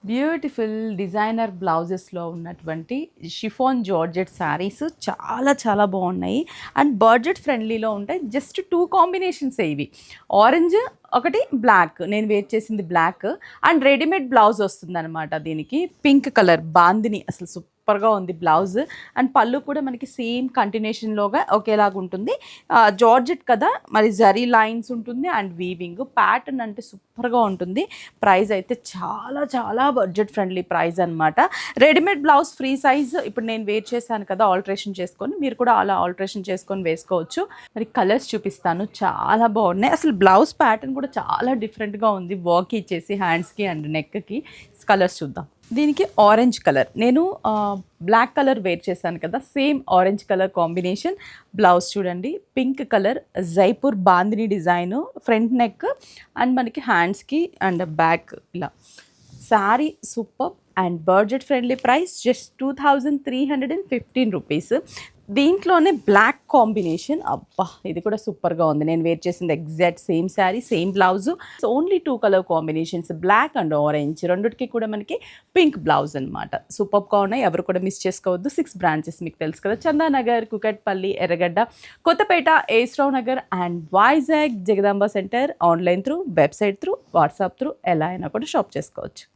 Beautiful designer బ్లౌజెస్లో ఉన్నటువంటి chiffon georgette saris చాలా చాలా బాగున్నాయి అండ్ బడ్జెట్ ఫ్రెండ్లీలో ఉంటాయి. జస్ట్ టూ కాంబినేషన్స్ ఇవి, ఆరెంజ్ ఒకటి బ్లాక్. నేను వేర్ చేసింది బ్లాక్ అండ్ రెడీమేడ్ బ్లౌజ్ వస్తుంది అనమాట. దీనికి పింక్ కలర్ బాందిని అసలు సూపర్గా ఉంది బ్లౌజ్. అండ్ పళ్ళు కూడా మనకి సేమ్ కంటిన్యూషన్లోగా ఒకేలాగా ఉంటుంది. జార్జెట్ కదా, మరి జరీ లైన్స్ ఉంటుంది అండ్ వీవింగ్ ప్యాటర్న్ అంటే సూపర్గా ఉంటుంది. ప్రైస్ అయితే చాలా చాలా బడ్జెట్ ఫ్రెండ్లీ ప్రైస్ అనమాట. రెడీమేడ్ బ్లౌజ్ ఫ్రీ సైజ్ ఇప్పుడు నేను వేర్ చేశాను కదా, ఆల్టరేషన్ చేసుకొని మీరు కూడా అలా ఆల్టరేషన్ చేసుకొని వేసుకోవచ్చు. మరి కలర్స్ చూపిస్తాను, చాలా బాగున్నాయి. అసలు బ్లౌజ్ ప్యాటర్న్ కూడా చాలా డిఫరెంట్గా ఉంది, వర్క్ ఇచ్చేసి హ్యాండ్స్కి అండ్ నెక్కి. కలర్స్ చూద్దాం. దీనికి ఆరెంజ్ కలర్, నేను బ్లాక్ కలర్ వేర్ చేశాను కదా, same orange colour combination. Blouse చూడండి, pink colour Jaipur bandhani design, front neck and మనకి హ్యాండ్స్కి అండ్ బ్యాక్ ఇలా. Sari super and budget friendly price just 2315 rupees. దీంట్లోనే బ్లాక్ కాంబినేషన్, అబ్బా ఇది కూడా సూపర్గా ఉంది. నేను వేర్ చేసింది exact same sari, same blouse. Only two colour combinations, black and orange, రెండిటికి కూడా మనకి పింక్ బ్లౌజ్ అనమాట. సూపర్గా ఉన్నాయి, ఎవరు కూడా మిస్ చేసుకోవద్దు. 6 బ్రాంచెస్ మీకు తెలుసు కదా, Chandanagar, Kukatpally, Erragadda, Kothapet, SR Nagar and Vizag Jagadamba centre. Online through, website through, WhatsApp through ఎలా అయినా కూడా షాప్ చేసుకోవచ్చు.